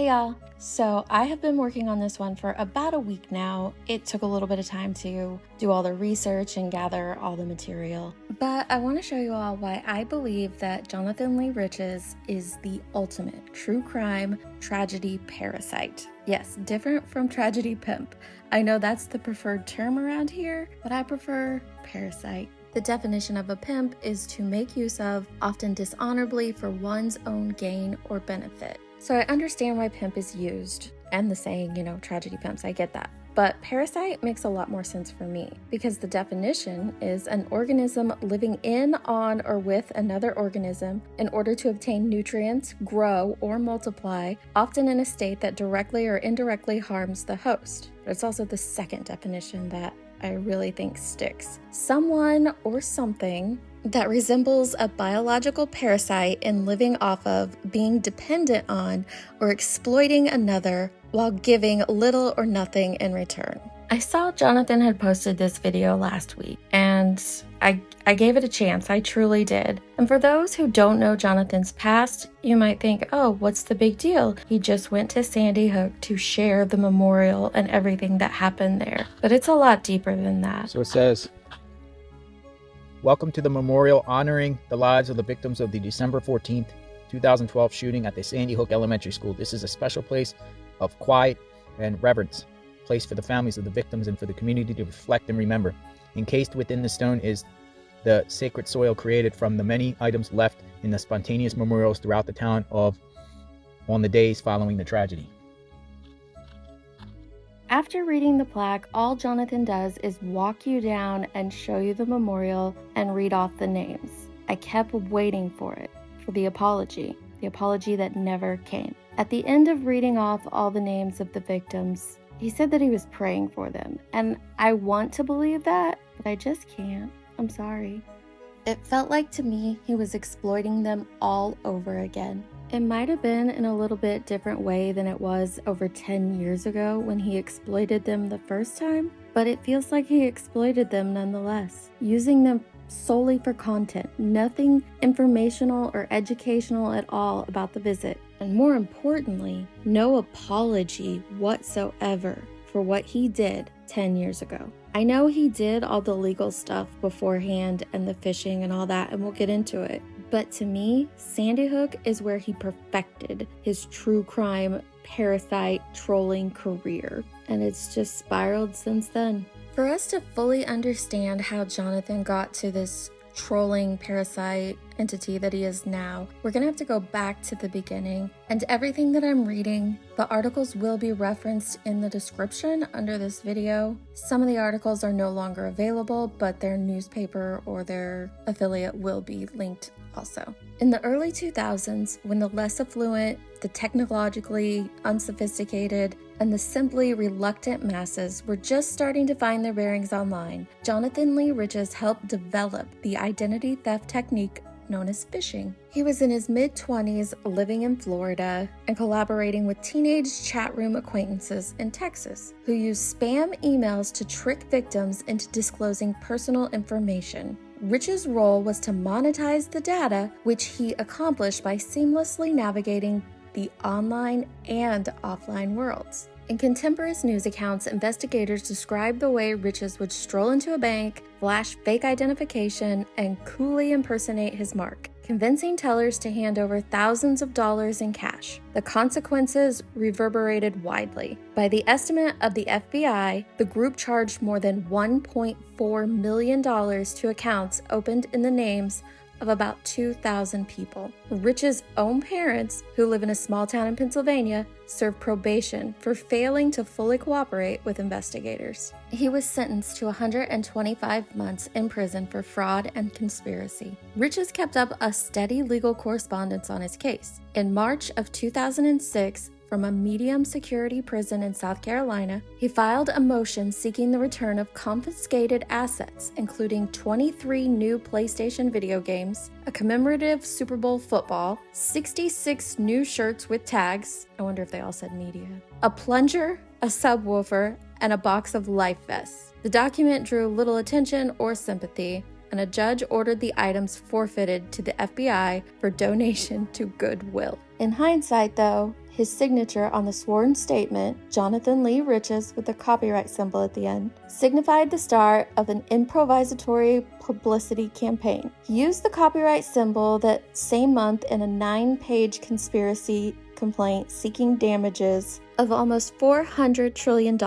Hey y'all! So I have been working on this one for about a week now. It took a little bit of time to do all the research and gather all the material. But I want to show you all why I believe that Jonathan Lee Riches is the ultimate true crime tragedy parasite. Yes, different from tragedy pimp. I know that's the preferred term around here, but I prefer parasite. The definition of a pimp is to make use of, often dishonorably, for one's own gain or benefit. So I understand why pimp is used, and the saying, tragedy pimps, I get that. But parasite makes a lot more sense for me, because the definition is an organism living in, on, or with another organism in order to obtain nutrients, grow, or multiply, often in a state that directly or indirectly harms the host. But it's also the second definition that I really think sticks. Someone or something that resembles a biological parasite in living off of, being dependent on, or exploiting another while giving little or nothing in return. I saw Jonathan had posted this video last week, and I gave it a chance. I truly did. And for those who don't know Jonathan's past, you might think, oh, what's the big deal? He just went to Sandy Hook to share the memorial and everything that happened there. But it's a lot deeper than that. So it says, welcome to the memorial honoring the lives of the victims of the December 14th, 2012 shooting at the Sandy Hook Elementary School. This is a special place of quiet and reverence, place for the families of the victims and for the community to reflect and remember. Encased within the stone is the sacred soil created from the many items left in the spontaneous memorials throughout the town on the days following the tragedy. After reading the plaque, all Jonathan does is walk you down and show you the memorial and read off the names. I kept waiting for it, for the apology that never came. At the end of reading off all the names of the victims, he said that he was praying for them, and I want to believe that, but I just can't. I'm sorry. It felt like to me he was exploiting them all over again. It might have been in a little bit different way than it was over 10 years ago when he exploited them the first time, but it feels like he exploited them nonetheless, using them solely for content, nothing informational or educational at all about the visit, and more importantly, no apology whatsoever for what he did 10 years ago. I know he did all the legal stuff beforehand and the fishing and all that, and we'll get into it. But to me, Sandy Hook is where he perfected his true crime parasite trolling career, and it's just spiraled since then. For us to fully understand how Jonathan got to this trolling parasite entity that he is now, we're gonna have to go back to the beginning. And everything that I'm reading, the articles will be referenced in the description under this video. Some of the articles are no longer available, but their newspaper or their affiliate will be linked also. In the early 2000s, when the less affluent, the technologically unsophisticated, and the simply reluctant masses were just starting to find their bearings online, Jonathan Lee Riches helped develop the identity theft technique known as phishing. He was in his mid-20s, living in Florida, and collaborating with teenage chat room acquaintances in Texas, who used spam emails to trick victims into disclosing personal information. Rich's role was to monetize the data, which he accomplished by seamlessly navigating the online and offline worlds. In contemporaneous news accounts, investigators describe the way Riches would stroll into a bank, flash fake identification, and coolly impersonate his mark, convincing tellers to hand over thousands of dollars in cash. The consequences reverberated widely. By the estimate of the FBI, the group charged more than $1.4 million to accounts opened in the names of about 2,000 people. Rich's own parents, who live in a small town in Pennsylvania, served probation for failing to fully cooperate with investigators. He was sentenced to 125 months in prison for fraud and conspiracy. Riches kept up a steady legal correspondence on his case. In March of 2006, from a medium security prison in South Carolina, he filed a motion seeking the return of confiscated assets, including 23 new PlayStation video games, a commemorative Super Bowl football, 66 new shirts with tags, I wonder if they all said media, a plunger, a subwoofer, and a box of life vests. The document drew little attention or sympathy, and a judge ordered the items forfeited to the FBI for donation to Goodwill. In hindsight, though, his signature on the sworn statement, Jonathan Lee Riches with the copyright symbol at the end, signified the start of an improvisatory publicity campaign. He used the copyright symbol that same month in a 9-page conspiracy complaint seeking damages of almost $400 trillion,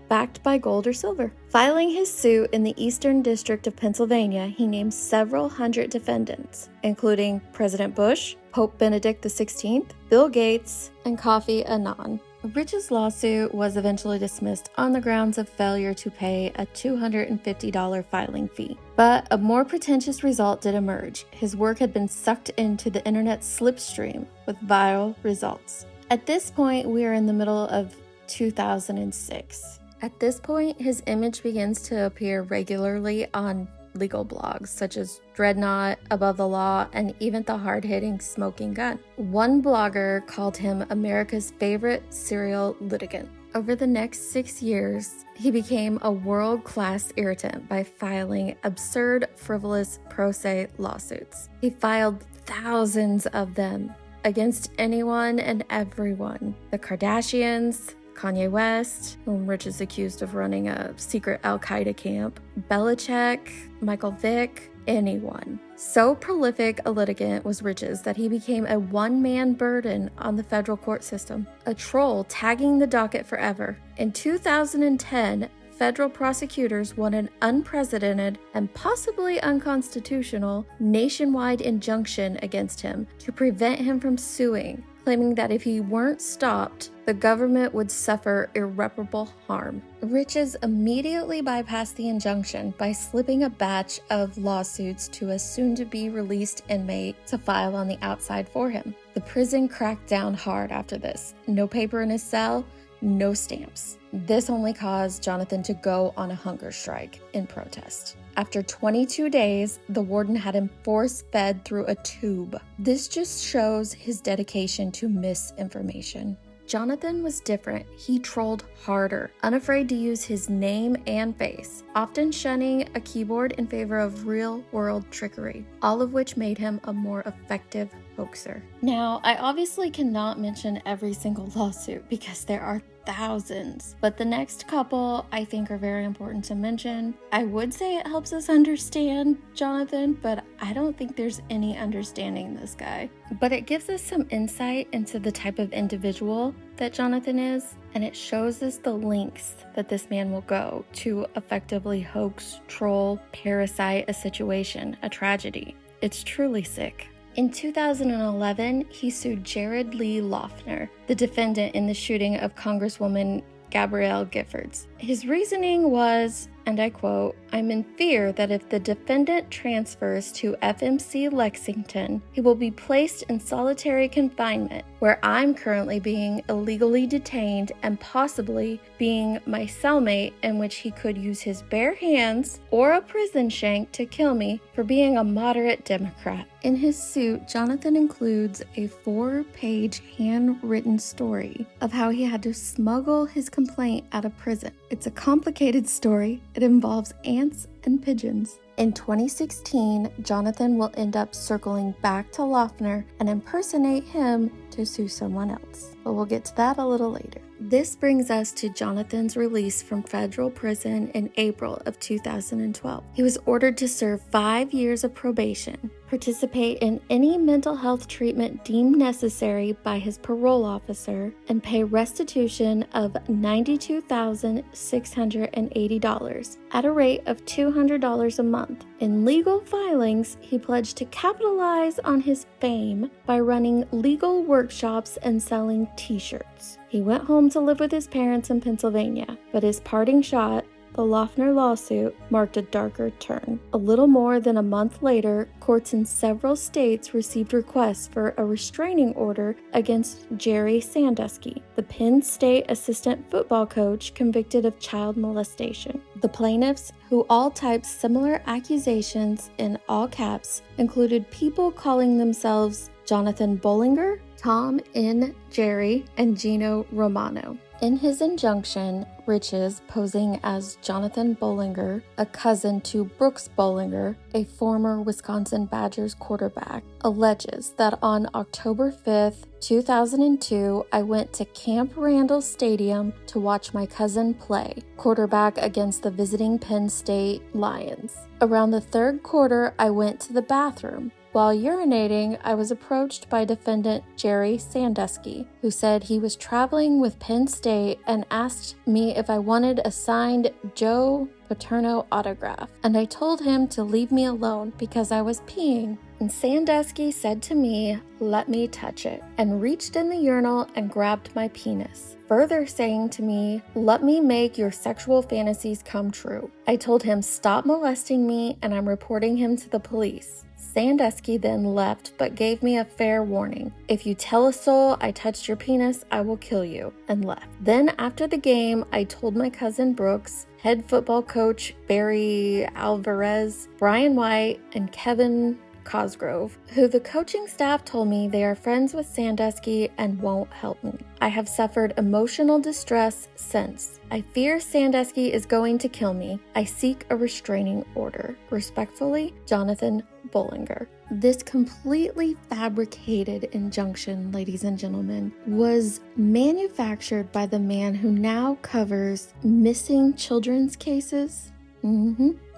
backed by gold or silver. Filing his suit in the Eastern District of Pennsylvania, he named several hundred defendants, including President Bush, Pope Benedict XVI, Bill Gates, and Kofi Annan. Rich's lawsuit was eventually dismissed on the grounds of failure to pay a $250 filing fee. But a more pretentious result did emerge. His work had been sucked into the internet's slipstream with viral results. At this point, we are in the middle of 2006. At this point, his image begins to appear regularly on legal blogs such as Dreadnought, Above the Law, and even the hard-hitting Smoking Gun. One blogger called him America's favorite serial litigant. Over the next 6 years, he became a world-class irritant by filing absurd, frivolous, pro se lawsuits. He filed thousands of them against anyone and everyone. The Kardashians, Kanye West, whom Rich is accused of running a secret Al-Qaeda camp, Belichick, Michael Vick, anyone. So prolific a litigant was Rich's that he became a one-man burden on the federal court system, a troll tagging the docket forever. In 2010, federal prosecutors won an unprecedented and possibly unconstitutional nationwide injunction against him to prevent him from suing, claiming that if he weren't stopped, the government would suffer irreparable harm. Riches immediately bypassed the injunction by slipping a batch of lawsuits to a soon-to-be-released inmate to file on the outside for him. The prison cracked down hard after this. No paper in his cell, no stamps. This only caused Jonathan to go on a hunger strike in protest. After 22 days, the warden had him force-fed through a tube. This just shows his dedication to misinformation. Jonathan was different. He trolled harder, unafraid to use his name and face, often shunning a keyboard in favor of real-world trickery, all of which made him a more effective hoaxer. Now, I obviously cannot mention every single lawsuit because there are thousands, but the next couple I think are very important to mention. I would say it helps us understand Jonathan, but I don't think there's any understanding this guy. But it gives us some insight into the type of individual that Jonathan is, and it shows us the lengths that this man will go to effectively hoax, troll, parasite a situation, a tragedy. It's truly sick. In 2011, he sued Jared Lee Loughner, the defendant in the shooting of Congresswoman Gabrielle Giffords. His reasoning was, and I quote, "I'm in fear that if the defendant transfers to FMC Lexington, he will be placed in solitary confinement, where I'm currently being illegally detained and possibly being my cellmate, in which he could use his bare hands or a prison shank to kill me for being a moderate Democrat." In his suit, Jonathan includes a 4-page handwritten story of how he had to smuggle his complaint out of prison. It's a complicated story. It involves ants and pigeons. In 2016, Jonathan will end up circling back to Loughner and impersonate him to sue someone else. But we'll get to that a little later. This brings us to Jonathan's release from federal prison in April of 2012. He was ordered to serve 5 years of probation, participate in any mental health treatment deemed necessary by his parole officer, and pay restitution of $92,680 at a rate of $200 a month. In legal filings, he pledged to capitalize on his fame by running legal workshops and selling t-shirts. He went home to live with his parents in Pennsylvania, but his parting shot, the Loughner lawsuit, marked a darker turn. A little more than a month later, courts in several states received requests for a restraining order against Jerry Sandusky, the Penn State assistant football coach convicted of child molestation. The plaintiffs, who all typed similar accusations in all caps, included people calling themselves Jonathan Bollinger, Tom N. Jerry, and Gino Romano. In his injunction, Riches, posing as Jonathan Bollinger, a cousin to Brooks Bollinger, a former Wisconsin Badgers quarterback, alleges that on October 5th, 2002, I went to Camp Randall Stadium to watch my cousin play quarterback against the visiting Penn State Lions. Around the third quarter, I went to the bathroom. While urinating, I was approached by defendant Jerry Sandusky, who said he was traveling with Penn State and asked me if I wanted a signed Joe Paterno autograph, and I told him to leave me alone because I was peeing. And Sandusky said to me, "Let me touch it," and reached in the urinal and grabbed my penis, further saying to me, "Let me make your sexual fantasies come true." I told him, "Stop molesting me, and I'm reporting him to the police." Sandusky then left but gave me a fair warning. "If you tell a soul I touched your penis, I will kill you," and left. Then after the game, I told my cousin Brooks, head football coach Barry Alvarez, Brian White, and Kevin Cosgrove, who the coaching staff told me they are friends with Sandusky and won't help me. I have suffered emotional distress since. I fear Sandusky is going to kill me. I seek a restraining order. Respectfully, Jonathan Bollinger. This completely fabricated injunction, ladies and gentlemen, was manufactured by the man who now covers missing children's cases.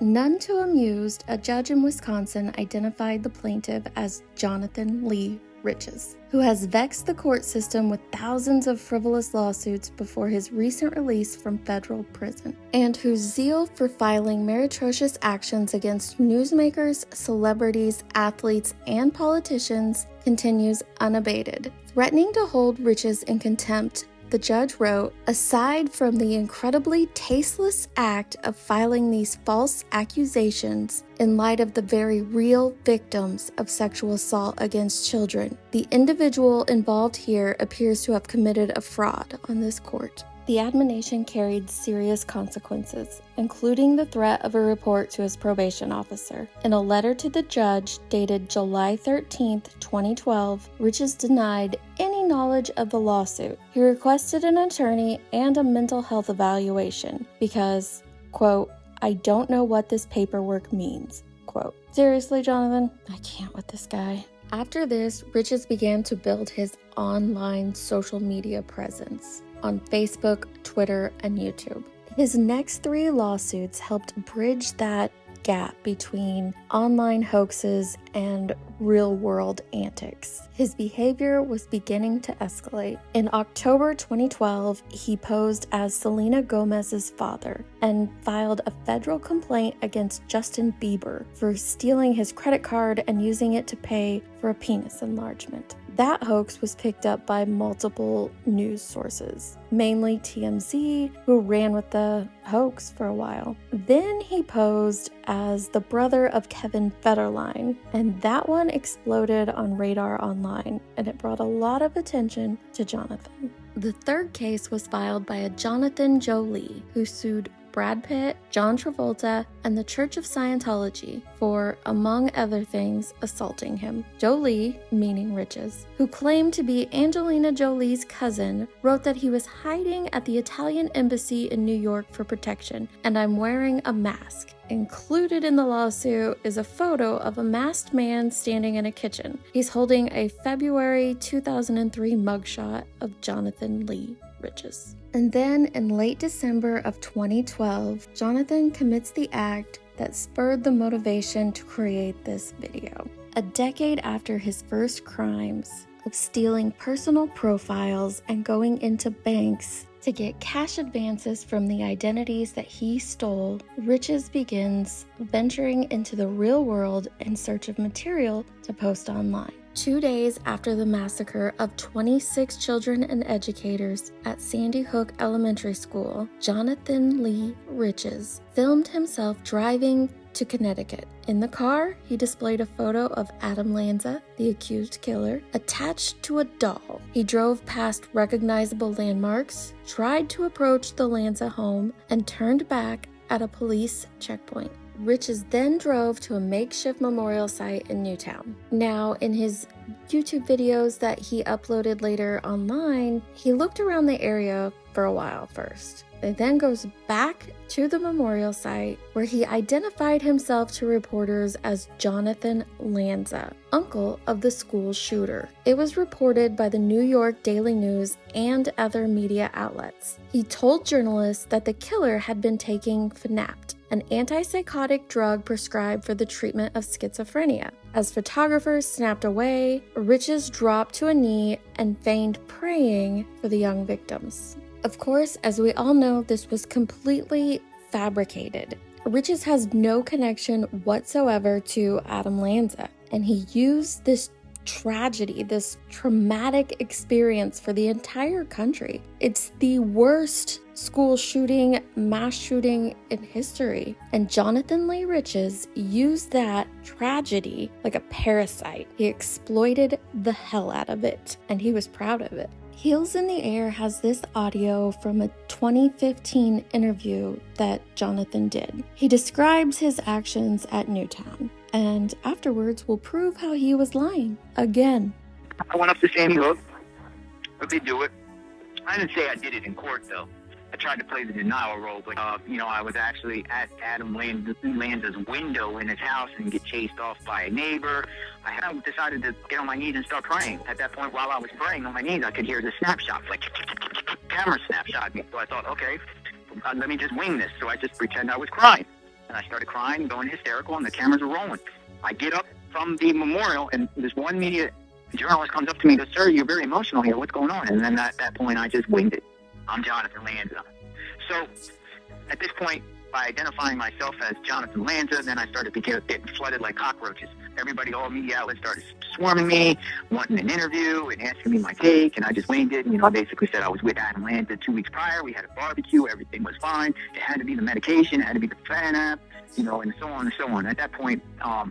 None too amused, a judge in Wisconsin identified the plaintiff as Jonathan Lee Riches, who has vexed the court system with thousands of frivolous lawsuits before his recent release from federal prison, and whose zeal for filing meretricious actions against newsmakers, celebrities, athletes, and politicians continues unabated. Threatening to hold Riches in contempt, the judge wrote, "Aside from the incredibly tasteless act of filing these false accusations in light of the very real victims of sexual assault against children, the individual involved here appears to have committed a fraud on this court." The admonition carried serious consequences, including the threat of a report to his probation officer. In a letter to the judge dated July 13, 2012, Riches denied any knowledge of the lawsuit. He requested an attorney and a mental health evaluation because, quote, "I don't know what this paperwork means," quote. Seriously, Jonathan? I can't with this guy. After this, Riches began to build his online social media presence on Facebook, Twitter, and YouTube. His next 3 lawsuits helped bridge that gap between online hoaxes and real-world antics. His behavior was beginning to escalate. In October 2012, he posed as Selena Gomez's father and filed a federal complaint against Justin Bieber for stealing his credit card and using it to pay for a penis enlargement. That hoax was picked up by multiple news sources, mainly TMZ, who ran with the hoax for a while. Then he posed as the brother of Kevin Federline, and that one exploded on Radar Online, and it brought a lot of attention to Jonathan. The third case was filed by a Jonathan Jolie, who sued Brad Pitt, John Travolta, and the Church of Scientology for, among other things, assaulting him. Jolie, meaning Riches, who claimed to be Angelina Jolie's cousin, wrote that he was hiding at the Italian embassy in New York for protection, and I'm wearing a mask. Included in the lawsuit is a photo of a masked man standing in a kitchen. He's holding a February 2003 mugshot of Jonathan Lee Riches. And then in late December of 2012, Jonathan commits the act that spurred the motivation to create this video. A decade after his first crimes of stealing personal profiles and going into banks to get cash advances from the identities that he stole, Riches begins venturing into the real world in search of material to post online. 2 days after the massacre of 26 children and educators at Sandy Hook Elementary School, Jonathan Lee Riches filmed himself driving to Connecticut. In the car, he displayed a photo of Adam Lanza, the accused killer, attached to a doll. He drove past recognizable landmarks, tried to approach the Lanza home, and turned back at a police checkpoint. Riches then drove to a makeshift memorial site in Newtown. Now, in his YouTube videos that he uploaded later online, he looked around the area for a while first. It then goes back to the memorial site where he identified himself to reporters as Jonathan Lanza, uncle of the school shooter. It was reported by the New York Daily News and other media outlets. He told journalists that the killer had been taking Fanapt, an antipsychotic drug prescribed for the treatment of schizophrenia. As photographers snapped away, Riches dropped to a knee and feigned praying for the young victims. Of course, as we all know, this was completely fabricated. Riches has no connection whatsoever to Adam Lanza, and he used this tragedy, this traumatic experience for the entire country. It's the worst school shooting, mass shooting in history. And Jonathan Lee Riches used that tragedy like a parasite. He exploited the hell out of it, and he was proud of it. Heels in the Air has this audio from a 2015 interview that Jonathan did. He describes his actions at Newtown, and afterwards will prove how he was lying again. I went up to Sandy Hook. But they do it. I didn't say I did it in court, though. I tried to play the denial role, but, I was actually at Adam Lanza's window in his house and get chased off by a neighbor. I decided to get on my knees and start praying. At that point, while I was praying on my knees, I could hear the snapshot, like camera snapshot me. So I thought, okay, let me just wing this. So I just pretend I was crying. And I started crying, going hysterical, and the cameras were rolling. I get up from the memorial, and this one media journalist comes up to me and goes, "Sir, you're very emotional here. What's going on?" And then at that point, I just winged it. I'm Jonathan Lanza. So at this point, by identifying myself as Jonathan Lanza, then I started to get flooded like cockroaches. Everybody, all media outlets started swarming me, wanting an interview and asking me my take, and I just winged it. I basically said I was with Adam Lanza 2 weeks prior. We had a barbecue. Everything was fine. It had to be the medication. It had to be the Fanapt, and so on and so on. At that point, I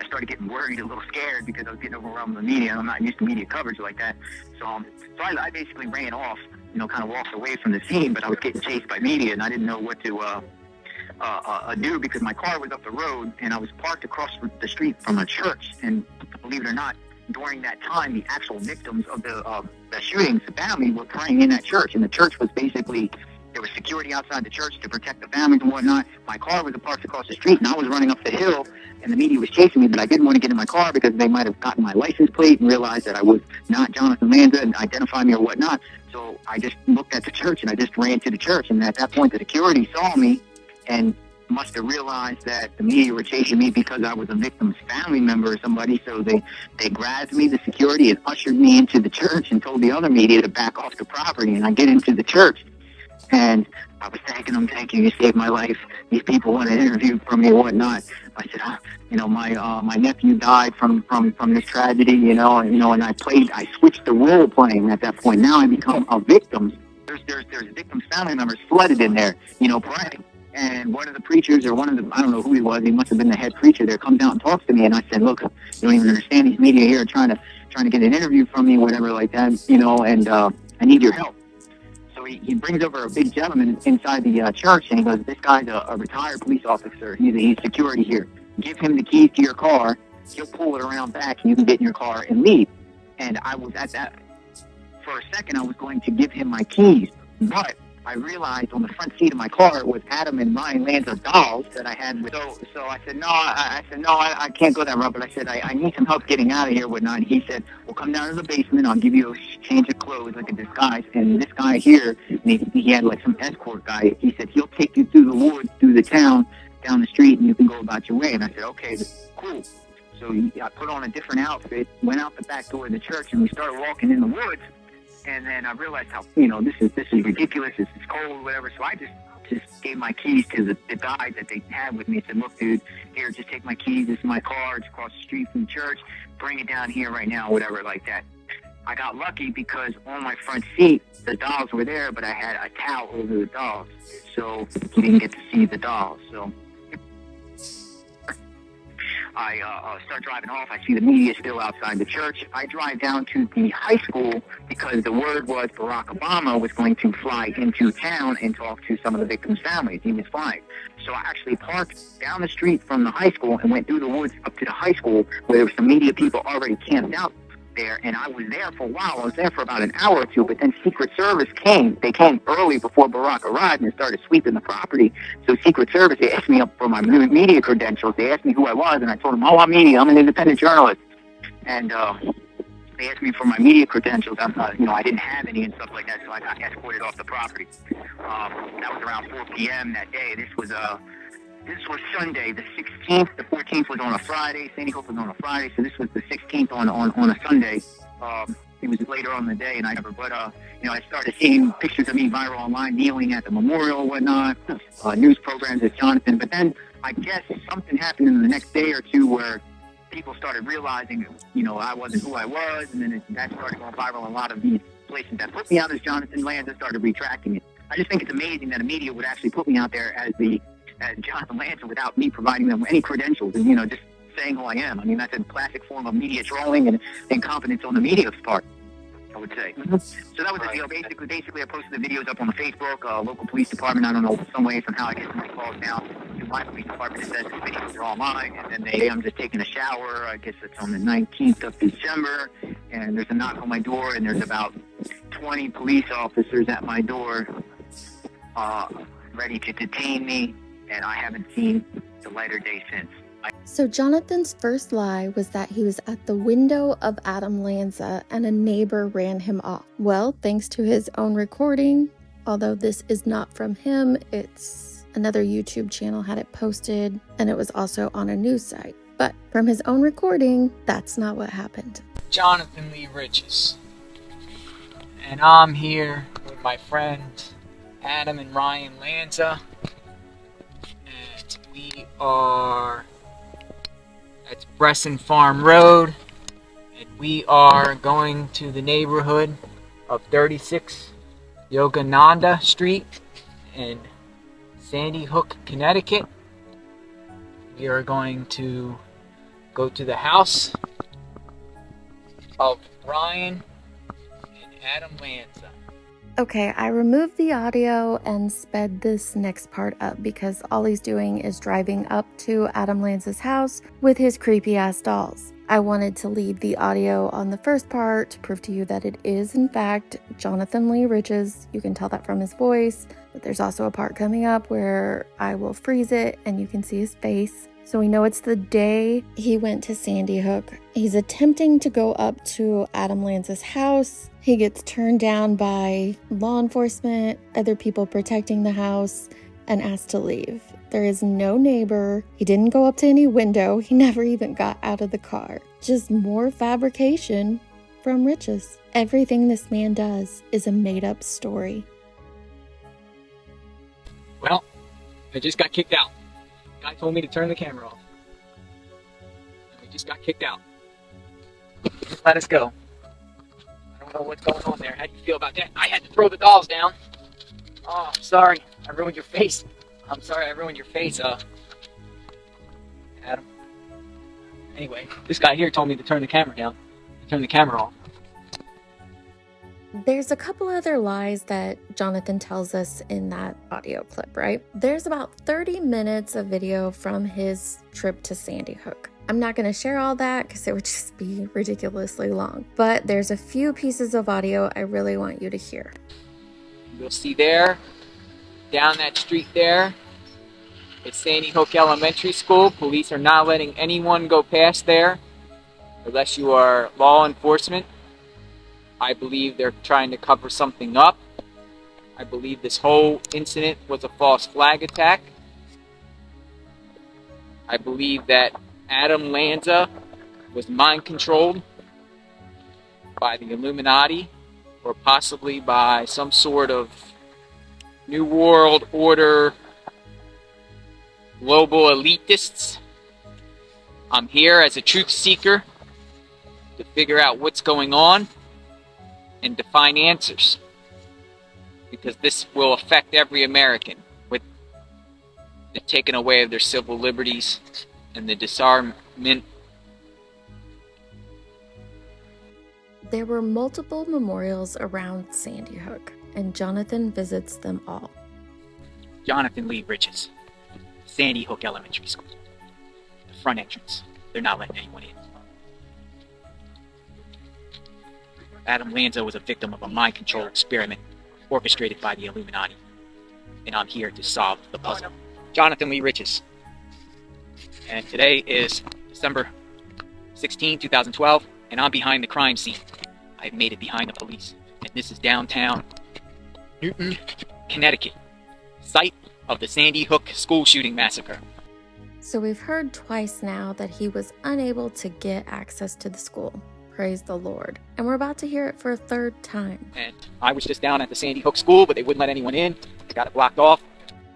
started getting worried, a little scared, because I was getting overwhelmed with the media, and I'm not used to media coverage like that. So I basically ran off, kind of walked away from the scene, but I was getting chased by media, and I didn't know what to do, because my car was up the road, and I was parked across the street from a church. And believe it or not, during that time, the actual victims of the shootings, the family, were praying in that church, and the church was basically, there was security outside the church to protect the families and whatnot. My car was parked across the street, and I was running up the hill, and the media was chasing me, but I didn't want to get in my car because they might have gotten my license plate and realized that I was not Jonathan Lanza and identified me or whatnot. So I just looked at the church, and I just ran to the church. And at that point, the security saw me and must have realized that the media were chasing me because I was a victim's family member or somebody. So they grabbed me, the security, and ushered me into the church and told the other media to back off the property. And I get into the church, and I was thanking them, "Thank you, you saved my life. These people want an interview from me and whatnot." I said, my nephew died from this tragedy, and I switched the role playing at that point. Now I become a victim. There's victims' family members flooded in there, praying. And one of the preachers, or I don't know who he was, he must have been the head preacher there, comes out and talks to me, and I said, "Look, you don't even understand, these media here are trying to get an interview from me, whatever like that, and I need your help." So he brings over a big gentleman inside the church, and he goes, "This guy's a retired police officer. He's security here. Give him the keys to your car. He'll pull it around back, and you can get in your car and leave." And I was at that, for a second, I was going to give him my keys, but I realized on the front seat of my car was Adam and Ryan Lanza dolls that I had with. So I said, I can't go that route. But I said, I need some help getting out of here, whatnot. And he said, "Well, come down to the basement. I'll give you a change of clothes, like a disguise. And this guy here," and he had like some escort guy. He said, "He'll take you through the woods, through the town, down the street, and you can go about your way." And I said, "Okay, cool." So I put on a different outfit, went out the back door of the church, and we started walking in the woods. And then I realized how, this is ridiculous, this is cold, whatever. So I just gave my keys to the guy that they had with me. I said, "Look, dude, here, just take my keys. This is my car. It's across the street from the church. Bring it down here right now," whatever like that. I got lucky because on my front seat, the dolls were there, but I had a towel over the dolls. So he didn't get to see the dolls. So I start driving off. I see the media still outside the church. I drive down to the high school because the word was Barack Obama was going to fly into town and talk to some of the victims' families. He was flying. So I actually parked down the street from the high school and went through the woods up to the high school where there were some media people already camped out there, and I was there for a while. I was there for about an hour or two, but then Secret Service came. They came early before Barack arrived and started sweeping the property. So Secret Service, they asked me up for my media credentials. They asked me who I was, and I told them, oh, I'm media. I'm an independent journalist. And they asked me for my media credentials. I didn't have any and stuff like that, so I got escorted off the property. That was around 4 p.m. that day. This was Sunday, the 16th. The 14th was on a Friday. Sandy Hook was on a Friday, so this was the 16th on a Sunday. It was later on in the day, and I started seeing pictures of me viral online, kneeling at the memorial and whatnot, news programs as Jonathan. But then I guess something happened in the next day or two where people started realizing, I wasn't who I was, and then that started going viral. A lot of these places that put me out as Jonathan Lanza started retracting it. I just think it's amazing that the media would actually put me out there as Jonathan Lanza without me providing them any credentials and, just saying who I am. I mean, that's a classic form of media trolling and incompetence on the media's part, I would say. So that was the deal. Basically, I posted the videos up on the Facebook, local police department. I don't know, some way, somehow, I get some calls now to my police department that says the videos are all mine. And then I'm just taking a shower. I guess it's on the 19th of December. And there's a knock on my door, and there's about 20 police officers at my door ready to detain me. And I haven't seen the light of day since. So Jonathan's first lie was that he was at the window of Adam Lanza and a neighbor ran him off. Well, thanks to his own recording, although this is not from him, it's another YouTube channel had it posted, and it was also on a news site. But from his own recording, that's not what happened. Jonathan Lee Riches. And I'm here with my friend Adam and Ryan Lanza. And we are at Bresson Farm Road, and we are going to the neighborhood of 36 Yogananda Street in Sandy Hook, Connecticut. We are going to go to the house of Ryan and Adam Lanza. Okay, I removed the audio and sped this next part up because all he's doing is driving up to Adam Lanza's house with his creepy ass dolls. I wanted to leave the audio on the first part to prove to you that it is in fact Jonathan Lee Riches. You can tell that from his voice, but there's also a part coming up where I will freeze it and you can see his face. So we know it's the day he went to Sandy Hook. He's attempting to go up to Adam Lanza's house. He gets turned down by law enforcement, other people protecting the house, and asked to leave. There is no neighbor. He didn't go up to any window. He never even got out of the car. Just more fabrication from Riches. Everything this man does is a made-up story. Well, I just got kicked out. Guy told me to turn the camera off. We just got kicked out. Just let us go. I don't know what's going on there. How do you feel about that? I had to throw the dolls down. Oh, I'm sorry. I ruined your face. I'm sorry I ruined your face, Adam. Anyway, this guy here told me to turn the camera down. Turn the camera off. There's a couple other lies that Jonathan tells us in that audio clip, right? There's about 30 minutes of video from his trip to Sandy Hook. I'm not going to share all that because it would just be ridiculously long. But there's a few pieces of audio I really want you to hear. You'll see there, down that street there, it's Sandy Hook Elementary School. Police are not letting anyone go past there unless you are law enforcement. I believe they're trying to cover something up. I believe this whole incident was a false flag attack. I believe that Adam Lanza was mind controlled by the Illuminati or possibly by some sort of New World Order global elitists. I'm here as a truth seeker to figure out what's going on and to find answers, because this will affect every American with the taking away of their civil liberties and the disarmament. There were multiple memorials around Sandy Hook, and Jonathan visits them all. Jonathan Lee Riches, Sandy Hook Elementary School, the front entrance. They're not letting anyone in. Adam Lanza was a victim of a mind control experiment orchestrated by the Illuminati. And I'm here to solve the puzzle. Jonathan Lee Riches. And today is December 16, 2012, and I'm behind the crime scene. I've made it behind the police. And this is downtown Newton, Connecticut, site of the Sandy Hook school shooting massacre. So we've heard twice now that he was unable to get access to the school. Praise the Lord. And we're about to hear it for a third time. And I was just down at the Sandy Hook school, but they wouldn't let anyone in. They got it blocked off.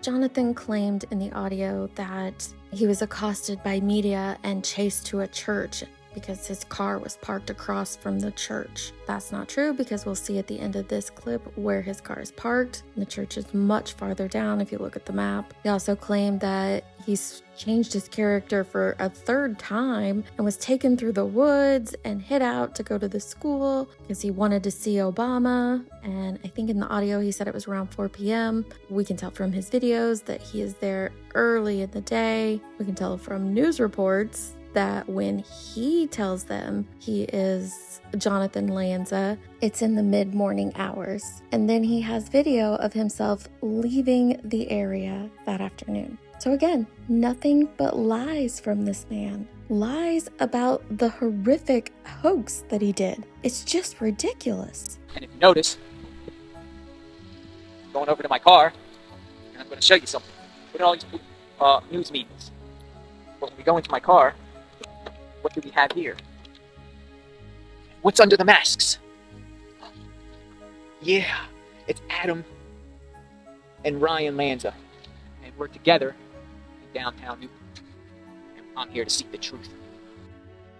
Jonathan claimed in the audio that he was accosted by media and chased to a church because his car was parked across from the church. That's not true, because we'll see at the end of this clip where his car is parked. And the church is much farther down if you look at the map. He also claimed that he's changed his character for a third time and was taken through the woods and hid out to go to the school because he wanted to see Obama. And I think in the audio he said it was around 4 p.m. We can tell from his videos that he is there early in the day. We can tell from news reports that when he tells them he is Jonathan Lanza, it's in the mid-morning hours. And then he has video of himself leaving the area that afternoon. So again, nothing but lies from this man. Lies about the horrific hoax that he did. It's just ridiculous. And if you notice, going over to my car, and I'm going to show you something. Look at all these news meetings. But when we go into my car, what do we have here? What's under the masks? Yeah, it's Adam and Ryan Lanza. And we're together in downtown Newton. And I'm here to seek the truth.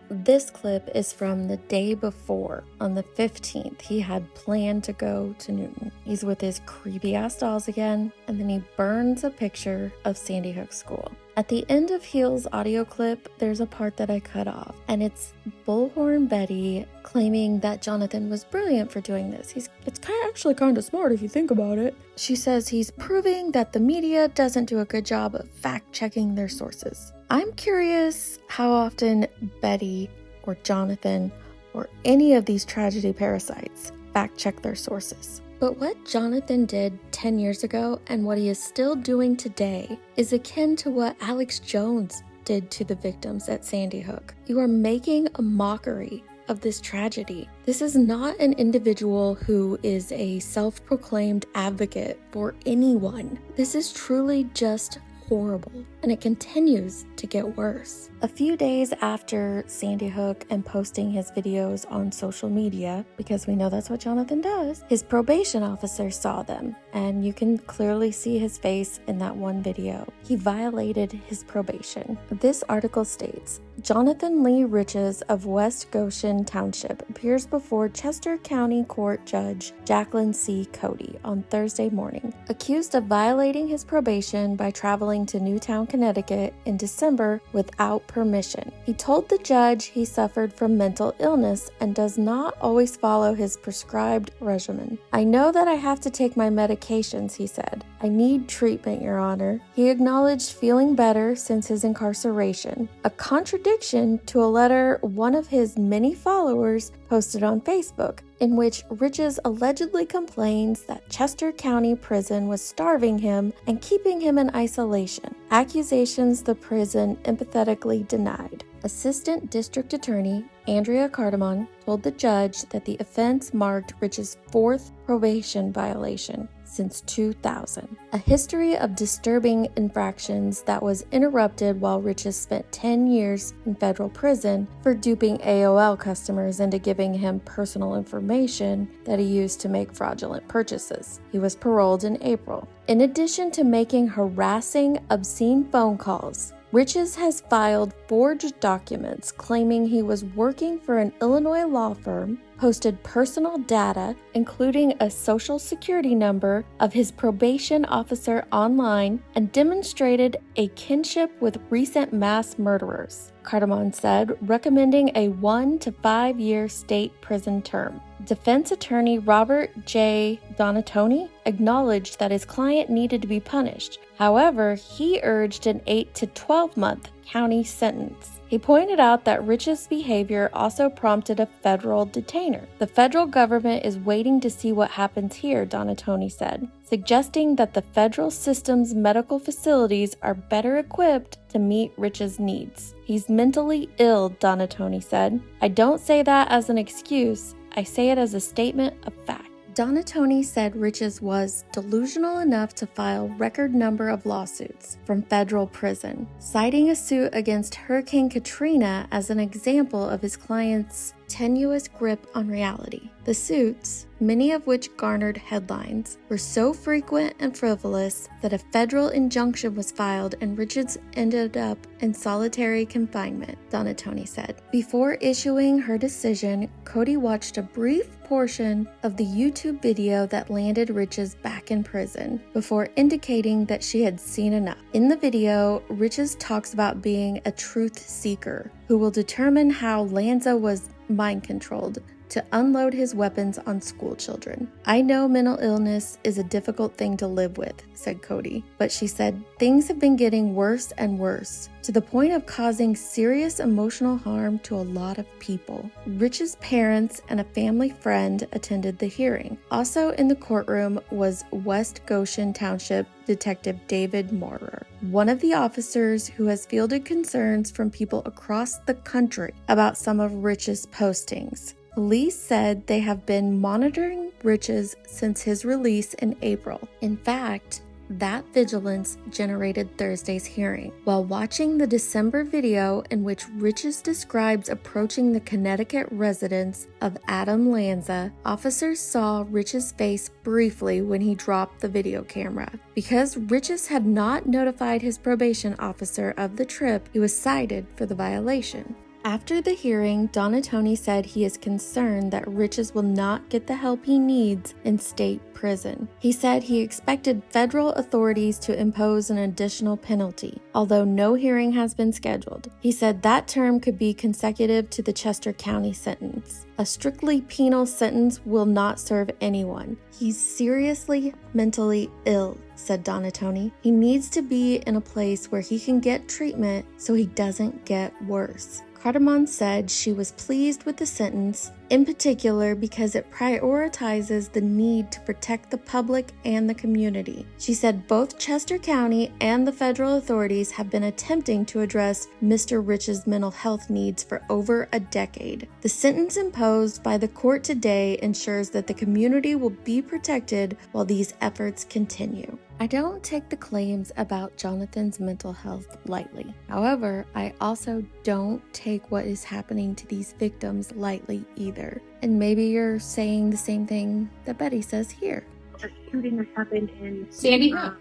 This clip is from the day before. On the 15th, he had planned to go to Newton. He's with his creepy ass dolls again, and then he burns a picture of Sandy Hook School. At the end of Heel's audio clip, there's a part that I cut off, and it's Bullhorn Betty claiming that Jonathan was brilliant for doing this. It's actually kind of smart if you think about it. She says he's proving that the media doesn't do a good job of fact-checking their sources. I'm curious how often Betty or Jonathan or any of these tragedy parasites fact-check their sources. But what Jonathan did 10 years ago and what he is still doing today is akin to what Alex Jones did to the victims at Sandy Hook. You are making a mockery of this tragedy. This is not an individual who is a self-proclaimed advocate for anyone. This is truly just horrible, and it continues to get worse. A few days after Sandy Hook and posting his videos on social media, because we know that's what Jonathan does, his probation officer saw them, and you can clearly see his face in that one video. He violated his probation. This article states, Jonathan Lee Riches of West Goshen Township appears before Chester County Court Judge Jacqueline C. Cody on Thursday morning, accused of violating his probation by traveling to Newtown, Connecticut in December without permission. He told the judge he suffered from mental illness and does not always follow his prescribed regimen. I know that I have to take my medications, he said. I need treatment, Your Honor. He acknowledged feeling better since his incarceration, a contradiction to a letter one of his many followers posted on Facebook, in which Riches allegedly complains that Chester County Prison was starving him and keeping him in isolation, accusations the prison empathetically denied. Assistant District Attorney Andrea Cardamon told the judge that the offense marked Riches' fourth probation violation since 2000, a history of disturbing infractions that was interrupted while Riches spent 10 years in federal prison for duping AOL customers into giving him personal information that he used to make fraudulent purchases. He was paroled in April. In addition to making harassing, obscene phone calls, Riches has filed forged documents claiming he was working for an Illinois law firm, posted personal data, including a social security number of his probation officer online, and demonstrated a kinship with recent mass murderers, Cardamon said, recommending a 1 to 5 year state prison term. Defense attorney Robert J. Donatoni acknowledged that his client needed to be punished. However, he urged an 8 to 12-month county sentence. He pointed out that Rich's behavior also prompted a federal detainer. The federal government is waiting to see what happens here, Donatoni said, suggesting that the federal system's medical facilities are better equipped to meet Rich's needs. He's mentally ill, Donatoni said. I don't say that as an excuse. I say it as a statement of fact. Donatoni said Rich's was delusional enough to file record number of lawsuits from federal prison, citing a suit against Hurricane Katrina as an example of his client's tenuous grip on reality. The suits, many of which garnered headlines, were so frequent and frivolous that a federal injunction was filed and Richards ended up in solitary confinement, Donatoni said. Before issuing her decision, Cody watched a brief portion of the YouTube video that landed Richards back in prison before indicating that she had seen enough. In the video, Richards talks about being a truth seeker who will determine how Lanza was mind-controlled to unload his weapons on school children. I know mental illness is a difficult thing to live with, said Cody, but she said things have been getting worse and worse, to the point of causing serious emotional harm to a lot of people. Rich's parents and a family friend attended the hearing. Also in the courtroom was West Goshen Township Detective David Maurer, one of the officers who has fielded concerns from people across the country about some of Rich's postings. Police said they have been monitoring Rich's since his release in April. In fact, that vigilance generated Thursday's hearing. While watching the December video in which Rich's describes approaching the Connecticut residence of Adam Lanza, officers saw Rich's face briefly when he dropped the video camera. Because Rich's had not notified his probation officer of the trip, he was cited for the violation. After the hearing, Donatoni said he is concerned that Rich's will not get the help he needs in state prison. He said he expected federal authorities to impose an additional penalty, although no hearing has been scheduled. He said that term could be consecutive to the Chester County sentence. A strictly penal sentence will not serve anyone. He's seriously mentally ill, said Donatoni. He needs to be in a place where he can get treatment so he doesn't get worse. Cardamon said she was pleased with the sentence, in particular because it prioritizes the need to protect the public and the community. She said both Chester County and the federal authorities have been attempting to address Mr. Rich's mental health needs for over a decade. The sentence imposed by the court today ensures that the community will be protected while these efforts continue. I don't take the claims about Jonathan's mental health lightly. However, I also don't take what is happening to these victims lightly either. And maybe you're saying the same thing that Betty says here. A shooting that happened in Sandy Hook.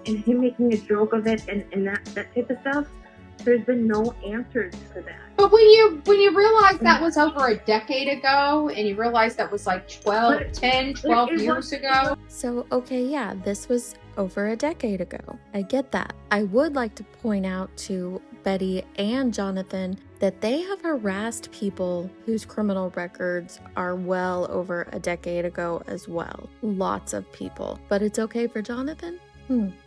And him making a joke of it and that type of stuff. There's been no answers for that. But when you realize that was over a decade ago, and you realize that was like 12 years ago. So, okay, yeah, this was over a decade ago. I get that. I would like to point out to Betty and Jonathan that they have harassed people whose criminal records are well over a decade ago as well. Lots of people. But it's okay for Jonathan?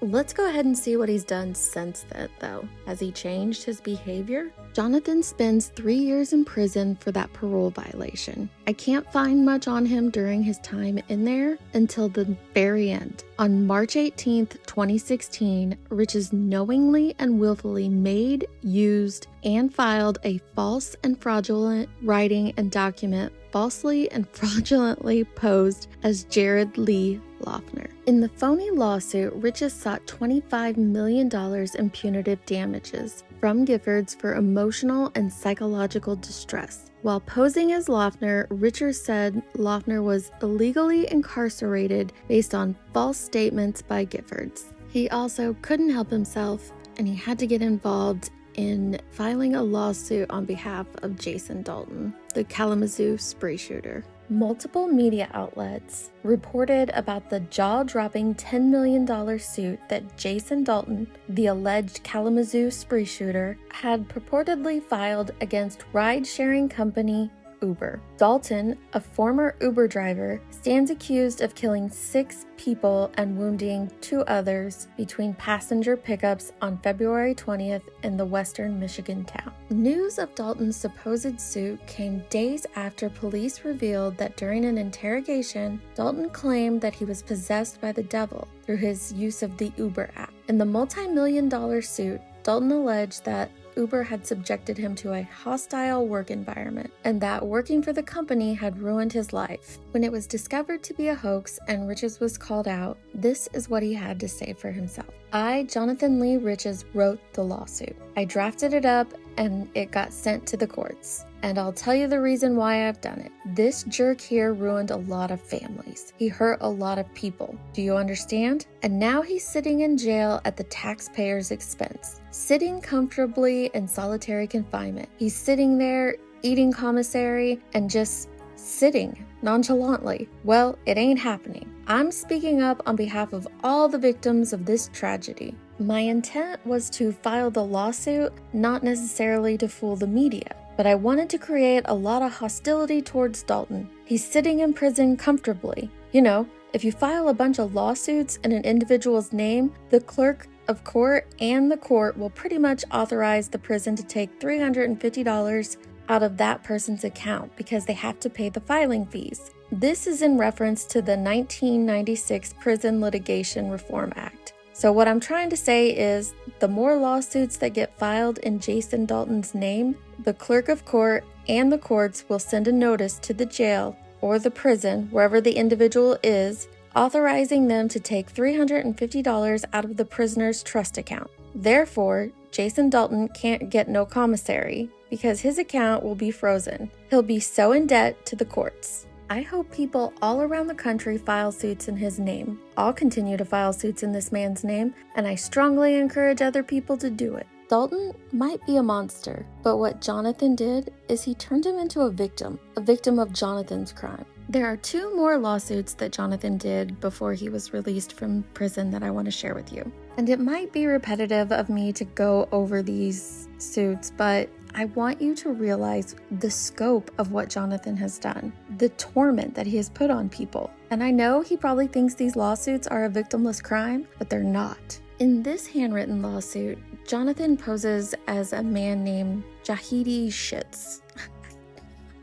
Let's go ahead and see what he's done since then, though. Has he changed his behavior? Jonathan spends 3 years in prison for that parole violation. I can't find much on him during his time in there until the very end. On March 18th, 2016, Rich's knowingly and willfully made, used, and filed a false and fraudulent writing and document falsely and fraudulently posed as Jared Lee Loeffner. In the phony lawsuit, Rich's sought $25 million in punitive damages from Giffords for emotional and psychological distress. While posing as Loeffner, Richards said Loeffner was illegally incarcerated based on false statements by Giffords. He also couldn't help himself, and he had to get involved in filing a lawsuit on behalf of Jason Dalton, the Kalamazoo spree shooter. Multiple media outlets reported about the jaw-dropping $10 million suit that Jason Dalton, the alleged Kalamazoo spree shooter, had purportedly filed against ride-sharing company Uber. Dalton, a former Uber driver, stands accused of killing 6 people and wounding 2 others between passenger pickups on February 20th in the western Michigan town. News of Dalton's supposed suit came days after police revealed that during an interrogation, Dalton claimed that he was possessed by the devil through his use of the Uber app. In the multi-million-dollar suit, Dalton alleged that Uber had subjected him to a hostile work environment and that working for the company had ruined his life. When it was discovered to be a hoax and Riches was called out, this is what he had to say for himself. I, Jonathan Lee Riches, wrote the lawsuit. I drafted it up and it got sent to the courts. And I'll tell you the reason why I've done it. This jerk here ruined a lot of families. He hurt a lot of people. Do you understand? And now he's sitting in jail at the taxpayer's expense, sitting comfortably in solitary confinement. He's sitting there eating commissary and just sitting nonchalantly. Well, it ain't happening. I'm speaking up on behalf of all the victims of this tragedy. My intent was to file the lawsuit, not necessarily to fool the media, but I wanted to create a lot of hostility towards Dalton. He's sitting in prison comfortably. You know, if you file a bunch of lawsuits in an individual's name, the clerk of court and the court will pretty much authorize the prison to take $350 out of that person's account because they have to pay the filing fees. This is in reference to the 1996 Prison Litigation Reform Act. So what I'm trying to say is, the more lawsuits that get filed in Jason Dalton's name, the clerk of court and the courts will send a notice to the jail or the prison, wherever the individual is, authorizing them to take $350 out of the prisoner's trust account. Therefore, Jason Dalton can't get no commissary because his account will be frozen. He'll be so in debt to the courts. I hope people all around the country file suits in his name. I'll continue to file suits in this man's name, and I strongly encourage other people to do it. Dalton might be a monster, but what Jonathan did is he turned him into a victim of Jonathan's crime. There are 2 more lawsuits that Jonathan did before he was released from prison that I want to share with you. And it might be repetitive of me to go over these suits, but I want you to realize the scope of what Jonathan has done, the torment that he has put on people. And I know he probably thinks these lawsuits are a victimless crime, but they're not. In this handwritten lawsuit, Jonathan poses as a man named Jahidi Shitz.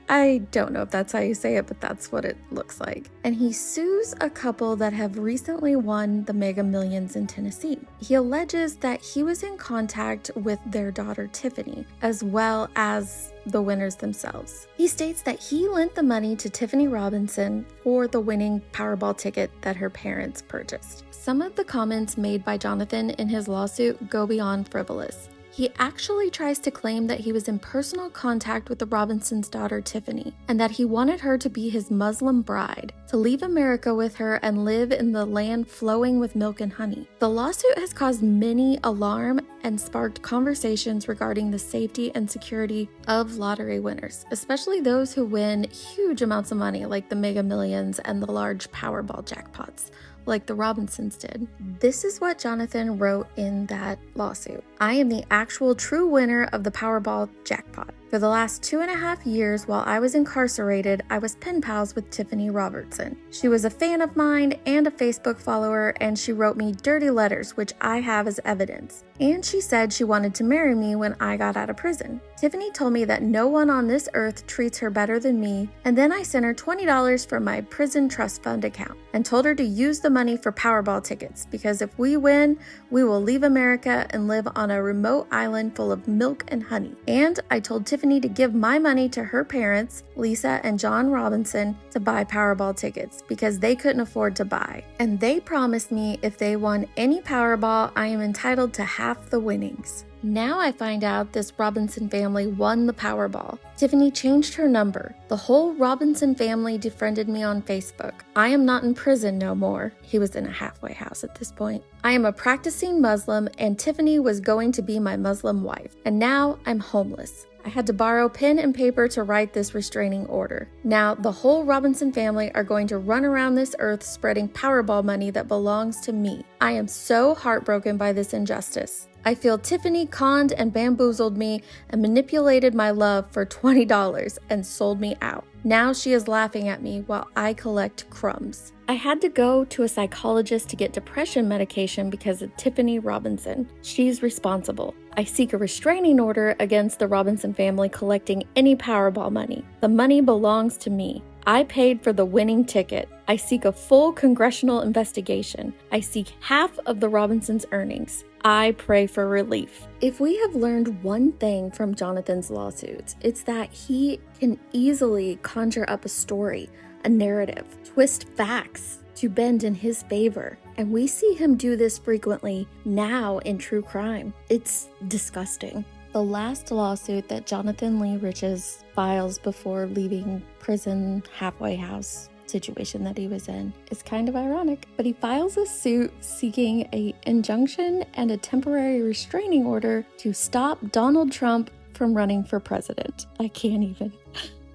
I don't know if that's how you say it, but that's what it looks like. And he sues a couple that have recently won the Mega Millions in Tennessee. He alleges that he was in contact with their daughter Tiffany, as well as the winners themselves. He states that he lent the money to Tiffany Robinson for the winning Powerball ticket that her parents purchased. Some of the comments made by Jonathan in his lawsuit go beyond frivolous. He actually tries to claim that he was in personal contact with the Robinsons' daughter Tiffany, and that he wanted her to be his Muslim bride, to leave America with her and live in the land flowing with milk and honey. The lawsuit has caused many alarm and sparked conversations regarding the safety and security of lottery winners, especially those who win huge amounts of money like the Mega Millions and the large Powerball jackpots, like the Robinsons did. This is what Jonathan wrote in that lawsuit. I am the actual true winner of the Powerball jackpot. For the last 2.5 years while I was incarcerated, I was pen pals with Tiffany Robertson. She was a fan of mine and a Facebook follower, and she wrote me dirty letters, which I have as evidence. And she said she wanted to marry me when I got out of prison. Tiffany told me that no one on this earth treats her better than me, and then I sent her $20 from my prison trust fund account and told her to use the money for Powerball tickets, because if we win, we will leave America and live on a remote island full of milk and honey. And I told Tiffany to give my money to her parents, Lisa and John Robinson, to buy Powerball tickets because they couldn't afford to buy. And they promised me if they won any Powerball, I am entitled to half the winnings. Now I find out this Robinson family won the Powerball. Tiffany changed her number. The whole Robinson family defriended me on Facebook. I am not in prison no more. He was in a halfway house at this point. I am a practicing Muslim, and Tiffany was going to be my Muslim wife. And now I'm homeless. I had to borrow pen and paper to write this restraining order. Now, the whole Robinson family are going to run around this earth spreading Powerball money that belongs to me. I am so heartbroken by this injustice. I feel Tiffany conned and bamboozled me and manipulated my love for $20 and sold me out. Now she is laughing at me while I collect crumbs. I had to go to a psychologist to get depression medication because of Tiffany Robinson. She's responsible. I seek a restraining order against the Robinson family collecting any Powerball money. The money belongs to me. I paid for the winning ticket. I seek a full congressional investigation. I seek half of the Robinsons' earnings. I pray for relief. If we have learned one thing from Jonathan's lawsuits, it's that he can easily conjure up a story, a narrative, twist facts to bend in his favor. And we see him do this frequently now in true crime. It's disgusting. The last lawsuit that Jonathan Lee Riches files before leaving prison halfway house situation that he was in is kind of ironic, but he files a suit seeking an injunction and a temporary restraining order to stop Donald Trump from running for president. I can't even.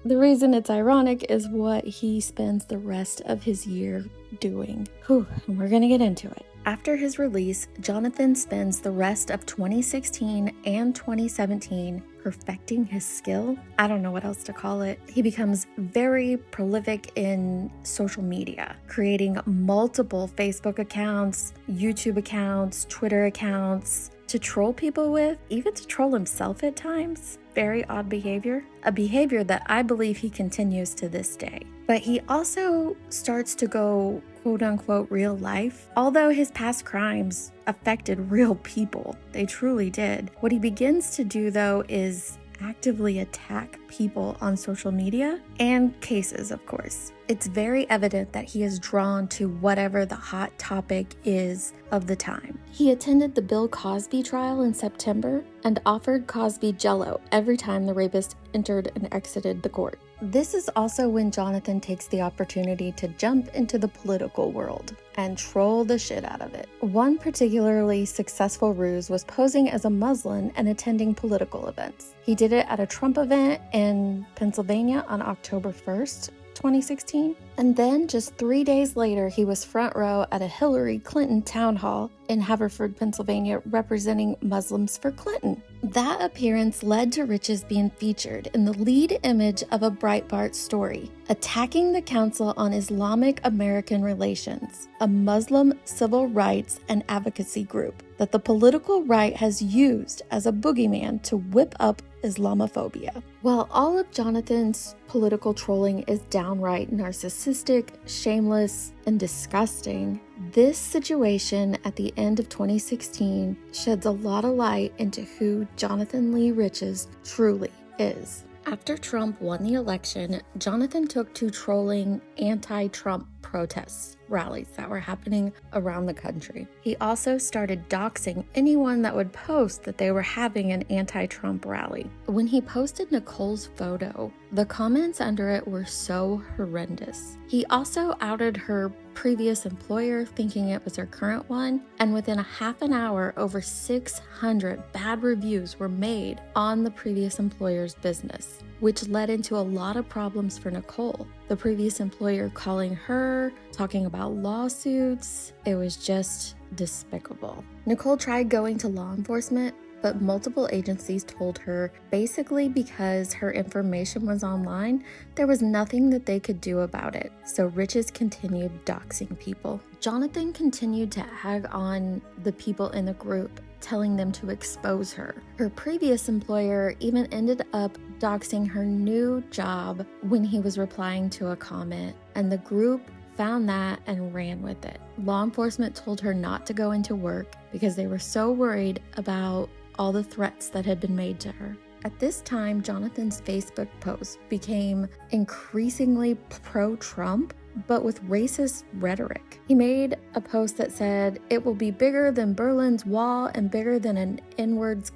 The reason it's ironic is what he spends the rest of his year doing. And we're gonna get into it. After his release, Jonathan spends the rest of 2016 and 2017 perfecting his skill. I don't know what else to call it. He becomes very prolific in social media, creating multiple Facebook accounts, YouTube accounts, Twitter accounts to troll people with, even to troll himself at times. Very odd behavior, a behavior that I believe he continues to this day. But he also starts to go quote unquote real life. Although his past crimes affected real people, they truly did. What he begins to do though is actively attack people on social media and cases, of course. It's very evident that he is drawn to whatever the hot topic is of the time. He attended the Bill Cosby trial in September and offered Cosby Jell-O every time the rapist entered and exited the court. This is also when Jonathan takes the opportunity to jump into the political world and troll the shit out of it. One particularly successful ruse was posing as a Muslim and attending political events. He did it at a Trump event in Pennsylvania on October 1st, 2016. And then just 3 days later, he was front row at a Hillary Clinton town hall in Haverford, Pennsylvania, representing Muslims for Clinton. That appearance led to Riches being featured in the lead image of a Breitbart story, attacking the Council on Islamic American Relations, a Muslim civil rights and advocacy group that the political right has used as a boogeyman to whip up Islamophobia. While all of Jonathan's political trolling is downright narcissistic, shameless, and disgusting, this situation at the end of 2016 sheds a lot of light into who Jonathan Lee Riches truly is. After Trump won the election, Jonathan took to trolling anti-Trump protests rallies that were happening around the country. He also started doxing anyone that would post that they were having an anti-Trump rally. When he posted Nicole's photo, the comments under it were so horrendous. He also outed her previous employer, thinking it was her current one, and within a half an hour, over 600 bad reviews were made on the previous employer's business, which led into a lot of problems for Nicole. The previous employer calling her, talking about lawsuits. It was just despicable. Nicole tried going to law enforcement, but multiple agencies told her basically because her information was online, there was nothing that they could do about it. So Riches continued doxing people. Jonathan continued to ag on the people in the group, telling them to expose her. Her previous employer even ended up doxing her new job when he was replying to a comment, and the group found that and ran with it. Law enforcement told her not to go into work because they were so worried about all the threats that had been made to her. At this time, Jonathan's Facebook posts became increasingly pro-Trump, but with racist rhetoric. He made a post that said, "It will be bigger than Berlin's Wall and bigger than an N-word's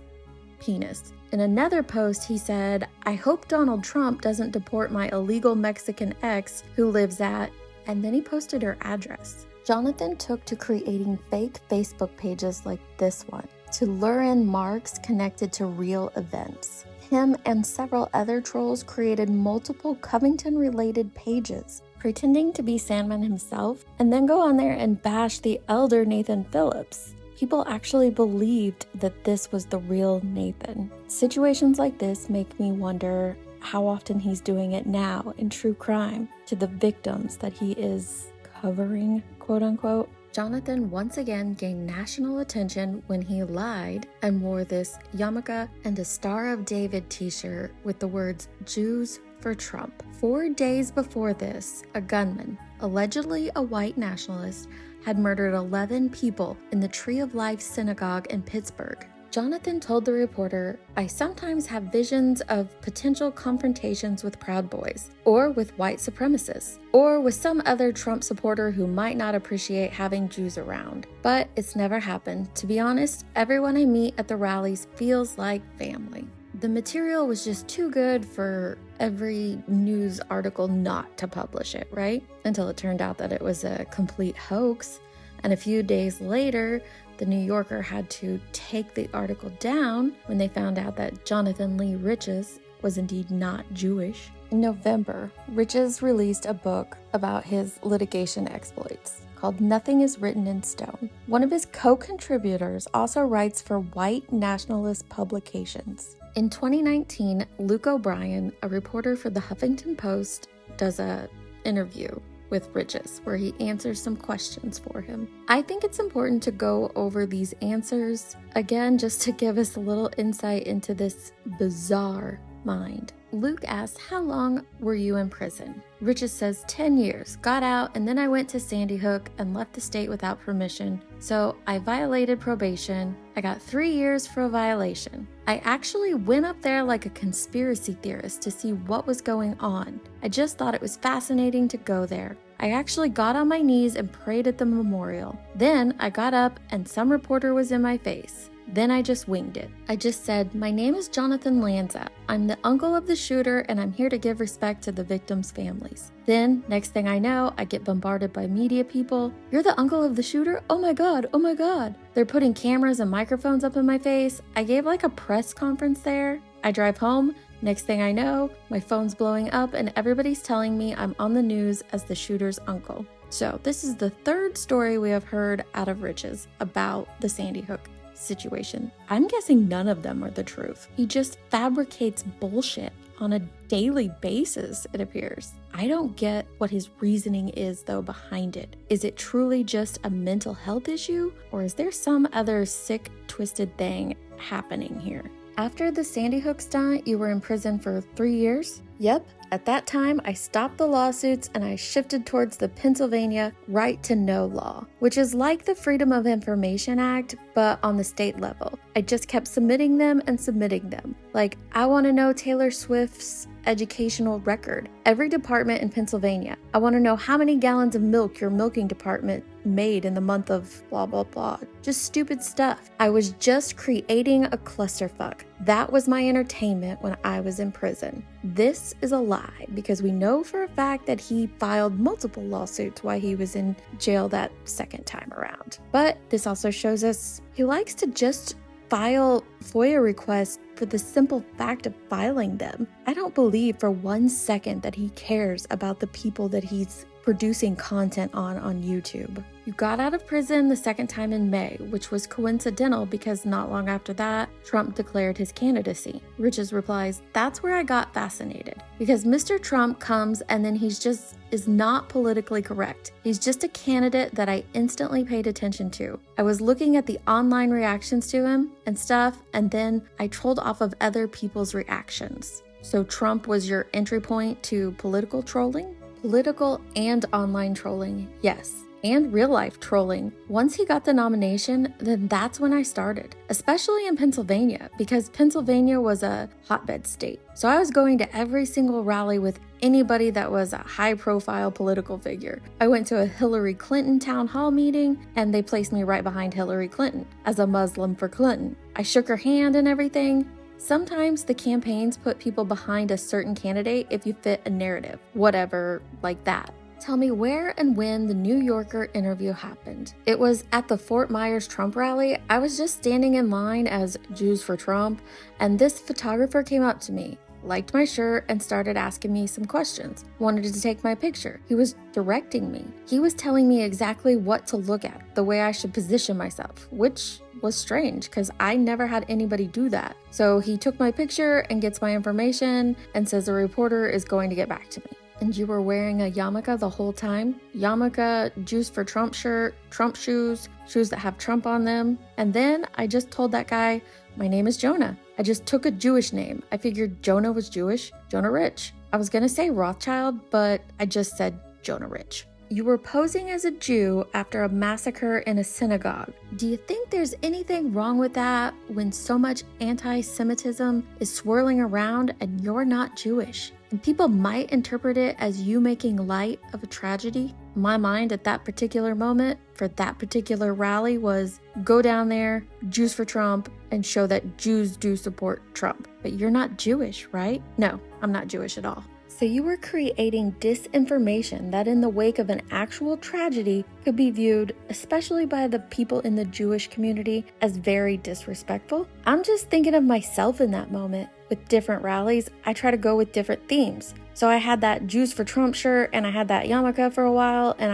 penis." In another post, he said, "I hope Donald Trump doesn't deport my illegal Mexican ex who lives at," and then he posted her address. Jonathan took to creating fake Facebook pages like this one to lure in marks connected to real events. Him and several other trolls created multiple Covington-related pages, pretending to be Sandman himself, and then go on there and bash the elder Nathan Phillips. People actually believed that this was the real Nathan. Situations like this make me wonder how often he's doing it now in true crime to the victims that he is covering, quote unquote. Jonathan once again gained national attention when he lied and wore this yarmulke and a Star of David t-shirt with the words "Jews for Trump." 4 days before this, a gunman, allegedly a white nationalist, had murdered 11 people in the Tree of Life synagogue in Pittsburgh. Jonathan told the reporter, "I sometimes have visions of potential confrontations with Proud Boys, or with white supremacists, or with some other Trump supporter who might not appreciate having Jews around. But it's never happened. To be honest, everyone I meet at the rallies feels like family." The material was just too good for every news article not to publish it, right? Until it turned out that it was a complete hoax. And a few days later, the New Yorker had to take the article down when they found out that Jonathan Lee Riches was indeed not Jewish. In November, Riches released a book about his litigation exploits called "Nothing is Written in Stone." One of his co-contributors also writes for white nationalist publications. In 2019, Luke O'Brien, a reporter for the Huffington Post, does an interview with Riches where he answers some questions for him. I think it's important to go over these answers again just to give us a little insight into this bizarre mind. Luke asks, "How long were you in prison?" Riches says, 10 years. Got out, and then I went to Sandy Hook and left the state without permission. So I violated probation. I got 3 years for a violation. I actually went up there like a conspiracy theorist to see what was going on. I just thought it was fascinating to go there. I actually got on my knees and prayed at the memorial. Then I got up and some reporter was in my face. Then I just winged it. I just said, "My name is Jonathan Lanza. I'm the uncle of the shooter and I'm here to give respect to the victims' families." Then, next thing I know, I get bombarded by media people. "You're the uncle of the shooter? Oh my God, oh my God." They're putting cameras and microphones up in my face. I gave like a press conference there. I drive home. Next thing I know, my phone's blowing up and everybody's telling me I'm on the news as the shooter's uncle. So this is the third story we have heard out of Riches about the Sandy Hook situation. I'm guessing none of them are the truth. He just fabricates bullshit on a daily basis, it appears. I don't get what his reasoning is, though, behind it. Is it truly just a mental health issue, or is there some other sick, twisted thing happening here? After the Sandy Hook stunt, you were in prison for 3 years? Yep. At that time, I stopped the lawsuits and I shifted towards the Pennsylvania right to know law, which is like the Freedom of Information Act, but on the state level. I just kept submitting them and submitting them. Like, I want to know Taylor Swift's educational record. Every department in Pennsylvania. I want to know how many gallons of milk your milking department made in the month of blah, blah, blah. Just stupid stuff. I was just creating a clusterfuck. That was my entertainment when I was in prison. This is a lie because we know for a fact that he filed multiple lawsuits while he was in jail that second time around. But this also shows us he likes to just file FOIA requests for the simple fact of filing them. I don't believe for 1 second that he cares about the people that he's producing content on YouTube. You got out of prison the second time in May, which was coincidental because not long after that, Trump declared his candidacy. Riches replies, "That's where I got fascinated. Because Mr. Trump comes and then is not politically correct. He's just a candidate that I instantly paid attention to. I was looking at the online reactions to him and stuff, and then I trolled off of other people's reactions." So Trump was your entry point to political trolling? Political and online trolling, yes. And real life trolling. Once he got the nomination, then that's when I started, especially in Pennsylvania, because Pennsylvania was a hotbed state. So I was going to every single rally with anybody that was a high profile political figure. I went to a Hillary Clinton town hall meeting and they placed me right behind Hillary Clinton as a Muslim for Clinton. I shook her hand and everything. Sometimes the campaigns put people behind a certain candidate if you fit a narrative, whatever, like that. Tell me where and when the New Yorker interview happened. It was at the Fort Myers Trump rally. I was just standing in line as Jews for Trump, and this photographer came up to me. liked my shirt, and started asking me some questions. Wanted to take my picture. He was directing me. He was telling me exactly what to look at, the way I should position myself, which was strange because I never had anybody do that. So he took my picture and gets my information and says a reporter is going to get back to me. And you were wearing a yarmulke the whole time? Yarmulke, Juice for Trump shirt, Trump shoes, shoes that have Trump on them. And then I just told that guy, my name is Jonah. I just took a Jewish name. I figured Jonah was Jewish, Jonah Rich. I was gonna say Rothschild, but I just said Jonah Rich. You were posing as a Jew after a massacre in a synagogue. Do you think there's anything wrong with that when so much anti-Semitism is swirling around and you're not Jewish? And people might interpret it as you making light of a tragedy. My mind at that particular moment for that particular rally was go down there, Jews for Trump, and show that Jews do support Trump. But you're not Jewish, right? No, I'm not Jewish at all. So you were creating disinformation that in the wake of an actual tragedy could be viewed, especially by the people in the Jewish community, as very disrespectful. I'm just thinking of myself in that moment. With different rallies, I try to go with different themes. So I had that Jews for Trump shirt and I had that yarmulke for a while, and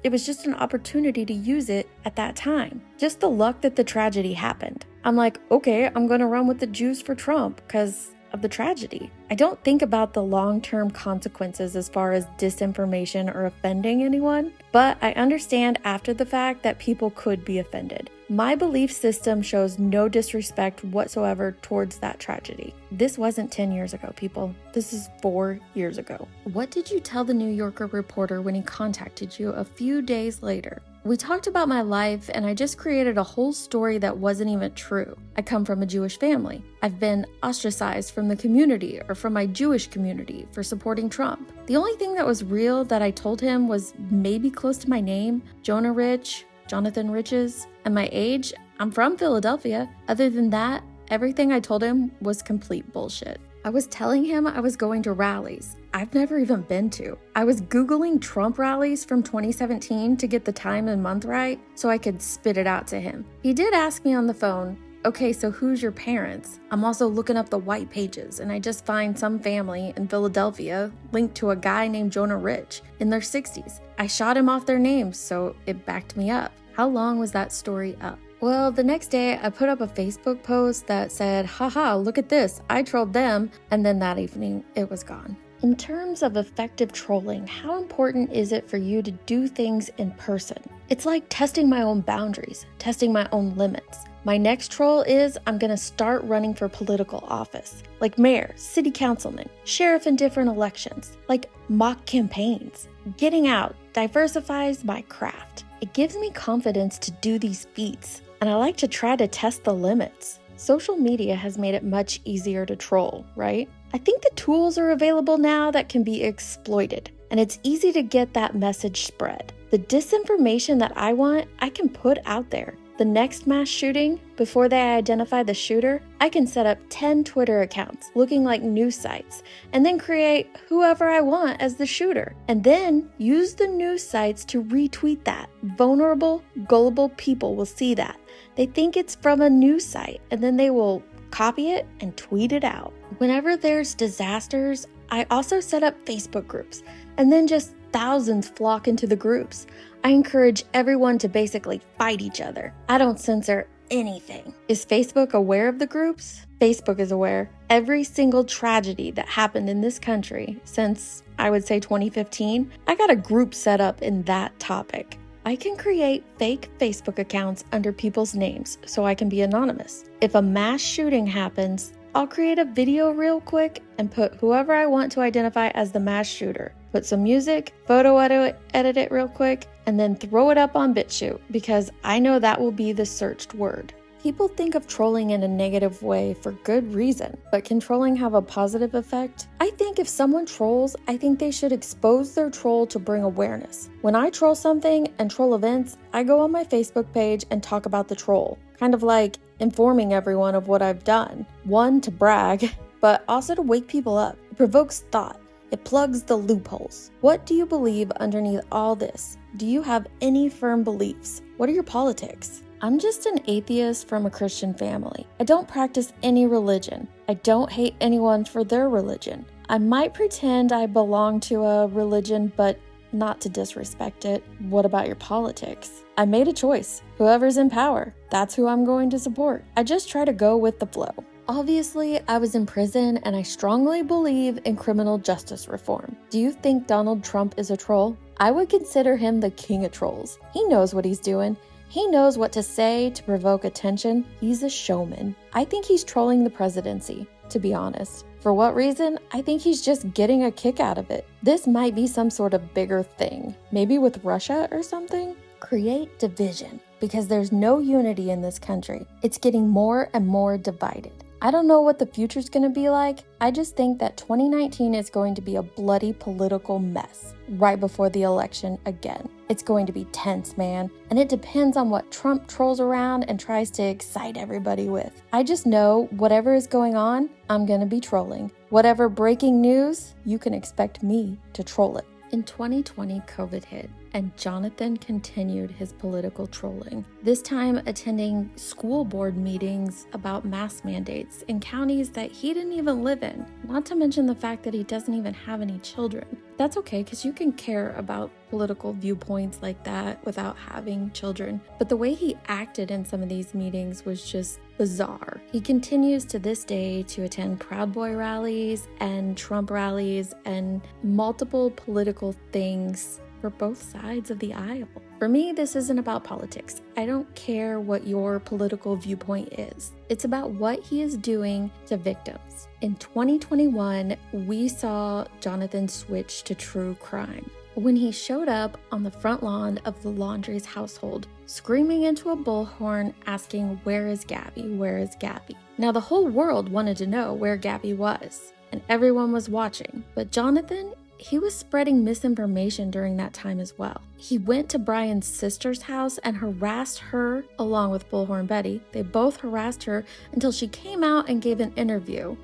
it was just an opportunity to use it at that time. Just the luck that the tragedy happened. I'm like, okay, I'm gonna run with the Jews for Trump because of the tragedy. I don't think about the long-term consequences as far as disinformation or offending anyone, but I understand after the fact that people could be offended. My belief system shows no disrespect whatsoever towards that tragedy. This wasn't 10 years ago, people. This is 4 years ago. What did you tell the New Yorker reporter when he contacted you a few days later? We talked about my life, and I just created a whole story that wasn't even true. I come from a Jewish family. I've been ostracized from the community or from my Jewish community for supporting Trump. The only thing that was real that I told him was maybe close to my name, Jonah Rich, Jonathan Riches, and my age. I'm from Philadelphia. Other than that, everything I told him was complete bullshit. I was telling him I was going to rallies I've never even been to. I was Googling Trump rallies from 2017 to get the time and month right so I could spit it out to him. He did ask me on the phone, okay, so who's your parents? I'm also looking up the white pages, and I just find some family in Philadelphia linked to a guy named Jonah Rich in their 60s. I shot him off their names, so it backed me up. How long was that story up? Well, the next day I put up a Facebook post that said, haha, look at this, I trolled them, and then that evening it was gone. In terms of effective trolling, how important is it for you to do things in person? It's like testing my own boundaries, testing my own limits. My next troll is I'm gonna start running for political office, like mayor, city councilman, sheriff in different elections, like mock campaigns. Getting out diversifies my craft. It gives me confidence to do these feats, and I like to try to test the limits. Social media has made it much easier to troll, right? I think the tools are available now that can be exploited, and it's easy to get that message spread. The disinformation that I want, I can put out there. The next mass shooting, before they identify the shooter, I can set up 10 Twitter accounts looking like news sites and then create whoever I want as the shooter. And then use the news sites to retweet that. Vulnerable, gullible people will see that. They think it's from a news site and then they will copy it and tweet it out. Whenever there's disasters, I also set up Facebook groups and then just thousands flock into the groups. I encourage everyone to basically fight each other. I don't censor anything. Is Facebook aware of the groups? Facebook is aware. Every single tragedy that happened in this country since, I would say 2015, I got a group set up in that topic. I can create fake Facebook accounts under people's names so I can be anonymous. If a mass shooting happens, I'll create a video real quick and put whoever I want to identify as the mass shooter. Put some music, photo edit it real quick, and then throw it up on BitChute because I know that will be the searched word. People think of trolling in a negative way for good reason, but can trolling have a positive effect? I think if someone trolls, I think they should expose their troll to bring awareness. When I troll something and troll events, I go on my Facebook page and talk about the troll, kind of like informing everyone of what I've done. One, to brag, but also to wake people up. It provokes thought. It plugs the loopholes. What do you believe underneath all this? Do you have any firm beliefs? What are your politics? I'm just an atheist from a Christian family. I don't practice any religion. I don't hate anyone for their religion. I might pretend I belong to a religion, but not to disrespect it. What about your politics? I made a choice. Whoever's in power, that's who I'm going to support. I just try to go with the flow. Obviously, I was in prison and I strongly believe in criminal justice reform. Do you think Donald Trump is a troll? I would consider him the king of trolls. He knows what he's doing. He knows what to say to provoke attention. He's a showman. I think he's trolling the presidency, to be honest. For what reason? I think he's just getting a kick out of it. This might be some sort of bigger thing. Maybe with Russia or something? Create division, because there's no unity in this country. It's getting more and more divided. I don't know what the future's going to be like. I just think that 2019 is going to be a bloody political mess right before the election again. It's going to be tense, man. And it depends on what Trump trolls around and tries to excite everybody with. I just know whatever is going on, I'm going to be trolling. Whatever breaking news, you can expect me to troll it. In 2020, COVID hit, and Jonathan continued his political trolling, this time attending school board meetings about mask mandates in counties that he didn't even live in, not to mention the fact that he doesn't even have any children. That's okay, because you can care about political viewpoints like that without having children. But the way he acted in some of these meetings was just bizarre. He continues to this day to attend Proud Boy rallies and Trump rallies and multiple political things for both sides of the aisle. For me, this isn't about politics. I don't care what your political viewpoint is. It's about what he is doing to victims. In 2021, we saw Jonathan switch to true crime when he showed up on the front lawn of the Laundrie's household, screaming into a bullhorn, asking, "Where is Gabby? Where is Gabby?" Now, the whole world wanted to know where Gabby was, and everyone was watching. But Jonathan, he was spreading misinformation during that time as well. He went to Brian's sister's house and harassed her along with Bullhorn Betty. They both harassed her until she came out and gave an interview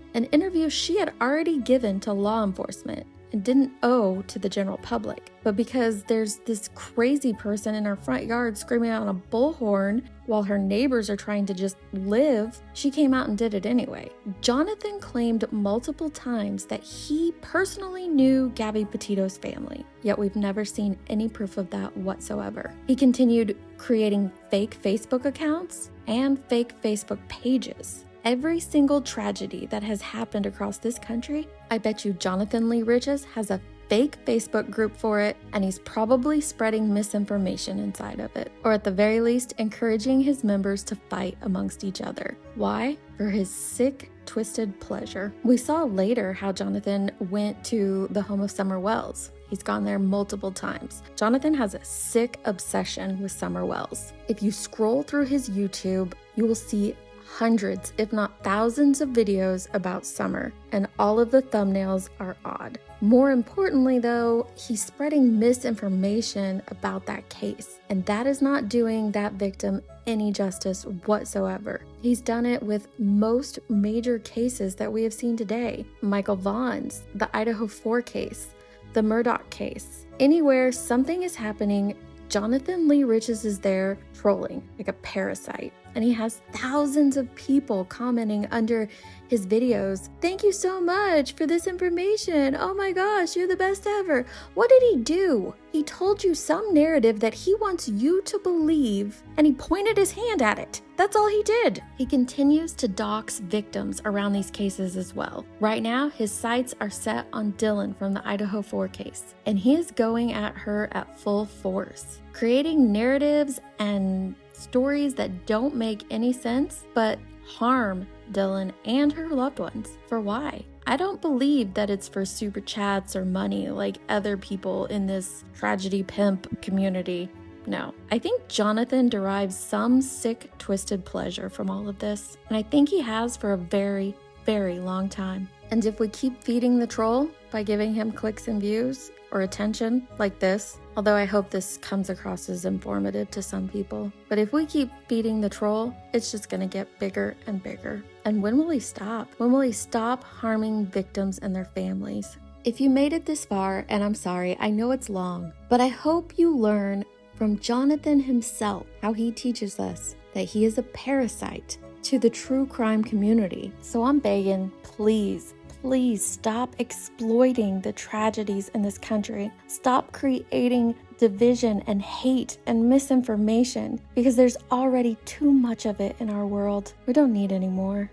she had already given to law enforcement and didn't owe to the general public. But because there's this crazy person in her front yard screaming out on a bullhorn while her neighbors are trying to just live, she came out and did it anyway. Jonathan claimed multiple times that he personally knew Gabby Petito's family, yet we've never seen any proof of that whatsoever. He continued creating fake Facebook accounts and fake Facebook pages. Every single tragedy that has happened across this country, I bet you Jonathan Lee Riches has a fake Facebook group for it, and he's probably spreading misinformation inside of it, or at the very least, encouraging his members to fight amongst each other. Why? For his sick, twisted pleasure. We saw later how Jonathan went to the home of Summer Wells. He's gone there multiple times. Jonathan has a sick obsession with Summer Wells. If you scroll through his YouTube, you will see hundreds, if not thousands of videos about Summer, and all of the thumbnails are odd. More importantly though, he's spreading misinformation about that case, and that is not doing that victim any justice whatsoever. He's done it with most major cases that we have seen today. Michael Vaughn's, the Idaho 4 case, the Murdaugh case. Anywhere something is happening, Jonathan Lee Riches is there trolling like a parasite. And he has thousands of people commenting under his videos. "Thank you so much for this information. Oh my gosh, you're the best ever." What did he do? He told you some narrative that he wants you to believe, and he pointed his hand at it. That's all he did. He continues to dox victims around these cases as well. Right now, his sights are set on Dylan from the Idaho 4 case, and he is going at her at full force, creating narratives and stories that don't make any sense but harm Dylan and her loved ones. For why? I don't believe that it's for super chats or money like other people in this tragedy pimp community. No, I think Jonathan derives some sick, twisted pleasure from all of this, and I think he has for a very, very long time. And if we keep feeding the troll by giving him clicks and views or attention like this, although I hope this comes across as informative to some people, but if we keep feeding the troll, it's just gonna get bigger and bigger. And when will he stop? When will he stop harming victims and their families? If you made it this far, and I'm sorry, I know it's long, but I hope you learn from Jonathan himself how he teaches us that he is a parasite to the true crime community. So I'm begging, please, please stop exploiting the tragedies in this country. Stop creating division and hate and misinformation, because there's already too much of it in our world. We don't need any more.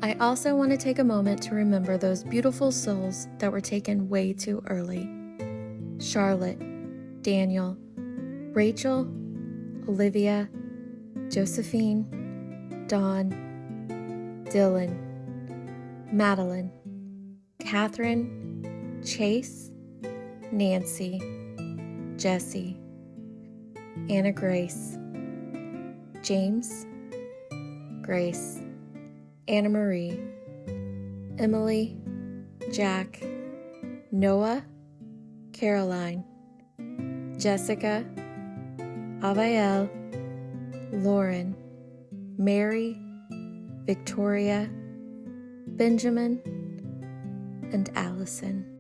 I also want to take a moment to remember those beautiful souls that were taken way too early. Charlotte, Daniel, Rachel, Olivia, Josephine, Dawn, Dylan, Madeline, Catherine, Chase, Nancy, Jesse, Anna Grace, James, Grace, Anna Marie, Emily, Jack, Noah, Caroline, Jessica, Avael, Lauren, Mary, Victoria, Benjamin, and Allison.